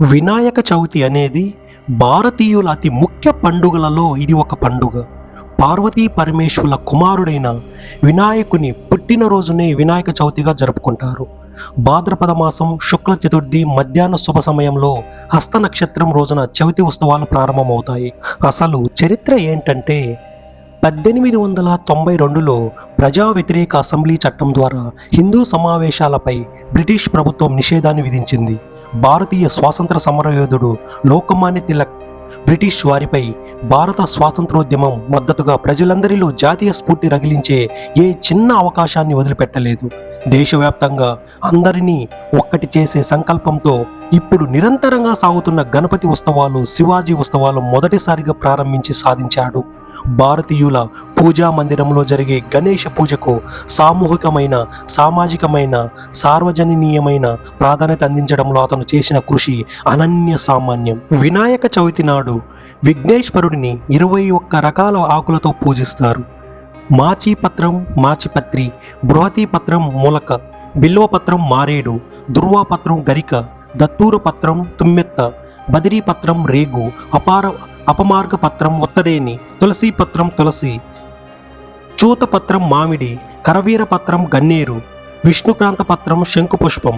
వినాయక చవితి అనేది భారతీయుల అతి ముఖ్య పండుగలలో ఇది ఒక పండుగ. పార్వతీ పరమేశ్వరుల కుమారుడైన వినాయకుని పుట్టినరోజునే వినాయక చవితిగా జరుపుకుంటారు. భాద్రపద మాసం శుక్ల చతుర్థి మధ్యాహ్న శుభ సమయంలో హస్త నక్షత్రం రోజున చవితి ఉత్సవాలు ప్రారంభమవుతాయి. అసలు చరిత్ర ఏంటంటే 1892లో ప్రజా వ్యతిరేక అసెంబ్లీ చట్టం ద్వారా హిందూ సమావేశాలపై బ్రిటిష్ ప్రభుత్వం నిషేధాన్ని విధించింది. భారతీయ స్వాతంత్ర సమరయోధుడు లోకమాన్య తిలక్ బ్రిటిష్ వారిపై భారత స్వాతంత్రోద్యమం మద్దతుగా ప్రజలందరిలో జాతీయ స్ఫూర్తి రగిలించే ఏ చిన్న అవకాశాన్ని వదిలిపెట్టలేదు. దేశవ్యాప్తంగా అందరినీ ఒక్కటి చేసే సంకల్పంతో ఇప్పుడు నిరంతరంగా సాగుతున్న గణపతి ఉత్సవాలు, శివాజీ ఉత్సవాలు మొదటిసారిగా ప్రారంభించి సాధించాడు. భారతీయుల పూజా మందిరంలో జరిగే గణేష పూజకు సామూహికమైన, సామాజికమైన, సార్వజనీయమైన ప్రాధాన్యత అందించడంలో అతను చేసిన కృషి అనన్య సామాన్యం. వినాయక చవితి నాడు విఘ్నేశ్వరుడిని 21 రకాల ఆకులతో పూజిస్తారు. మాచిపత్రం మాచిపత్రి, బృహతీపత్రం మూలక, బిల్వపత్రం మారేడు, దుర్వాపత్రం గరిక, దత్తూరపత్రం తుమ్మెత్త, బదిరీపత్రం రేగు, అపమార్గ పత్రం ఒత్తడేని, తులసీపత్రం తులసి, చూతపత్రం మామిడి, కరవీర పత్రం గన్నేరు, విష్ణుక్రాంత పత్రం శంకుపుష్పం,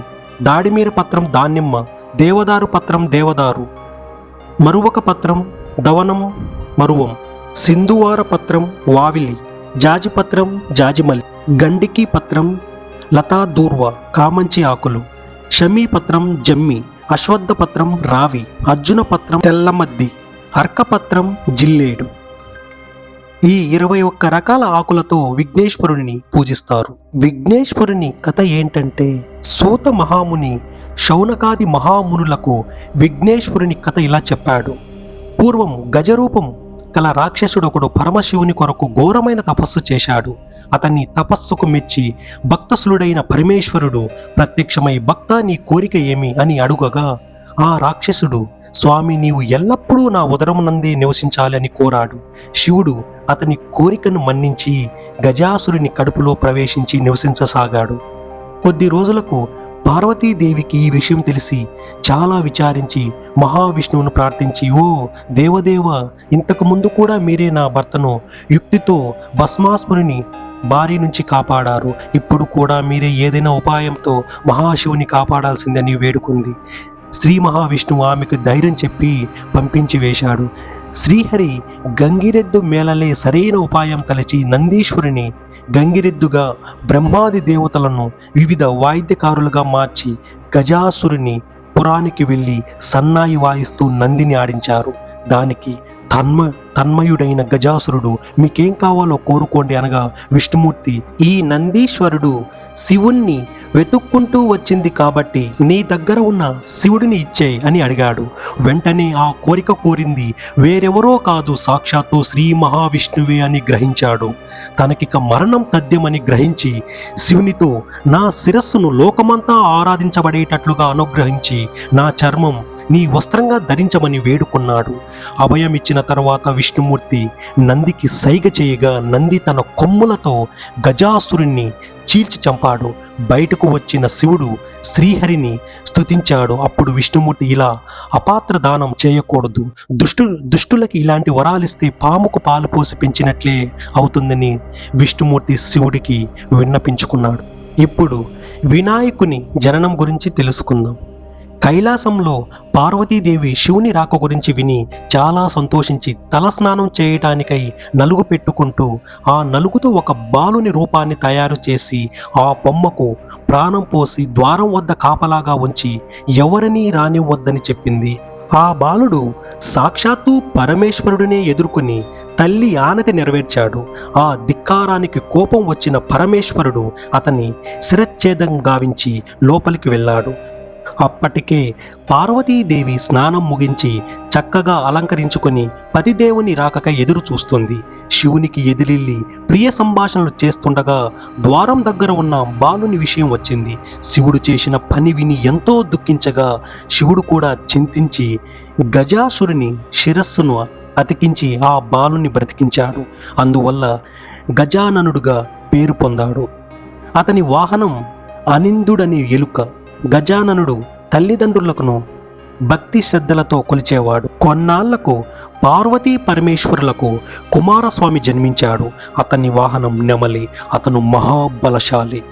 దాడిమీర పత్రం దానిమ్మ, దేవదారు పత్రం దేవదారు, మరువక పత్రం దవనం మరువం, సింధువార పత్రం వావిలి, జాజిపత్రం జాజిమలి, గండికి పత్రం లతాదూర్వ కామంచి ఆకులు, షమీపత్రం జమ్మి, అశ్వత్థ పత్రం రావి, అర్జున పత్రం తెల్లమద్ది, అర్కపత్రం జిల్లేడు. ఈ 21 రకాల ఆకులతో విఘ్నేశ్వరుని పూజిస్తారు. విఘ్నేశ్వరుని కథ ఏంటంటే, సూత మహాముని శౌనకాది మహామునులకు విఘ్నేశ్వరుని కథ ఇలా చెప్పాడు. పూర్వం గజరూపం కల రాక్షసుడొకడు పరమశివుని కొరకు ఘోరమైన తపస్సు చేశాడు. అతన్ని తపస్సుకు మెచ్చి భక్తసులుడైన పరమేశ్వరుడు ప్రత్యక్షమై, భక్త నీ కోరిక ఏమి అని అడుగగా, ఆ రాక్షసుడు, స్వామి నీవు ఎల్లప్పుడూ నా ఉదరమునందే నివసించాలని కోరాడు. శివుడు అతని కోరికను మన్నించి గజాసురుని కడుపులో ప్రవేశించి నివసించసాగాడు. కొద్ది రోజులకు పార్వతీదేవికి ఈ విషయం తెలిసి చాలా విచారించి మహావిష్ణువును ప్రార్థించి, ఓ దేవదేవ, ఇంతకు ముందు కూడా మీరే నా భర్తను యుక్తితో భస్మాసురుని బారి నుంచి కాపాడారు. ఇప్పుడు కూడా మీరే ఏదైనా ఉపాయంతో మహాశివుని కాపాడాల్సిందని వేడుకుంది. శ్రీ మహావిష్ణువు ఆమెకు ధైర్యం చెప్పి పంపించి వేశాడు. శ్రీహరి గంగిరెద్దు మేళలే సరైన ఉపాయం తలచి నందీశ్వరుని గంగిరెద్దుగా, బ్రహ్మాది దేవతలను వివిధ వాయిద్యకారులుగా మార్చి గజాసురుని పురానికి వెళ్ళి సన్నాయి వాయిస్తూ నందిని ఆడించారు. దానికి తన్మయుడైన గజాసురుడు, మీకేం కావాలో కోరుకోండి అనగా విష్ణుమూర్తి, ఈ నందీశ్వరుడు శివుణ్ణి వెతుక్కుంటూ వచ్చింది కాబట్టి నీ దగ్గర ఉన్న శివుడిని ఇచ్చేయి అని అడిగాడు. వెంటనే ఆ కోరిక కోరింది వేరెవరో కాదు, సాక్షాత్తు శ్రీ మహావిష్ణువే అని గ్రహించాడు. తనకిక మరణం తథ్యమని గ్రహించి శివునితో, నా శిరస్సును లోకమంతా ఆరాధించబడేటట్లుగా అనుగ్రహించి నా చర్మం నీ వస్త్రంగా ధరించమని వేడుకున్నాడు. అభయమిచ్చిన తర్వాత విష్ణుమూర్తి నందికి సైగ చేయగా నంది తన కొమ్ములతో గజాసురుణ్ణి చీల్చి చంపాడు. బయటకు వచ్చిన శివుడు శ్రీహరిని స్తుతించాడు. అప్పుడు విష్ణుమూర్తి, ఇలా అపాత్ర దానం చేయకూడదు, దుష్టులకి ఇలాంటి వరాలిస్తే పాముకు పాలు పోసి పెంచినట్లే అవుతుందని విష్ణుమూర్తి శివుడికి విన్నపించుకున్నాడు. ఇప్పుడు వినాయకుని జననం గురించి తెలుసుకుందాం. కైలాసంలో పార్వతీదేవి శివుని రాక గురించి విని చాలా సంతోషించి తలస్నానం చేయటానికై నలుగు పెట్టుకుంటూ ఆ నలుగుతో ఒక బాలుని రూపాన్ని తయారు చేసి ఆ బొమ్మకు ప్రాణం పోసి ద్వారం వద్ద కాపలాగా ఉంచి ఎవరినీ రానివ్వద్దని చెప్పింది. ఆ బాలుడు సాక్షాత్తు పరమేశ్వరుడినే ఎదుర్కొని తల్లి ఆనతి నెరవేర్చాడు. ఆ ధిక్కారానికి కోపం వచ్చిన పరమేశ్వరుడు అతన్ని శిరచ్ఛేదం గావించి లోపలికి వెళ్ళాడు. అప్పటికే పార్వతీదేవి స్నానం ముగించి చక్కగా అలంకరించుకొని పతిదేవుని రాకకై ఎదురు చూస్తుంది. శివునికి ఎదిరిల్లి ప్రియ సంభాషణలు చేస్తుండగా ద్వారం దగ్గర ఉన్న బాలుని విషయం వచ్చింది. శివుడు చేసిన పని విని ఎంతో దుఃఖించగా శివుడు కూడా చింతించి గజాసురుని శిరస్సును అతికించి ఆ బాలుని బ్రతికించాడు. అందువల్ల గజాననుడుగా పేరు పొందాడు. అతని వాహనం అనిందుడనే ఎలుక. గజాననుడు తల్లిదండ్రులకు భక్తి శ్రద్ధలతో కొలిచేవాడు. కొన్నాళ్లకు పార్వతీ పరమేశ్వరులకు కుమారస్వామి జన్మించాడు. అతని వాహనం నెమలి. అతను మహాబలశాలి.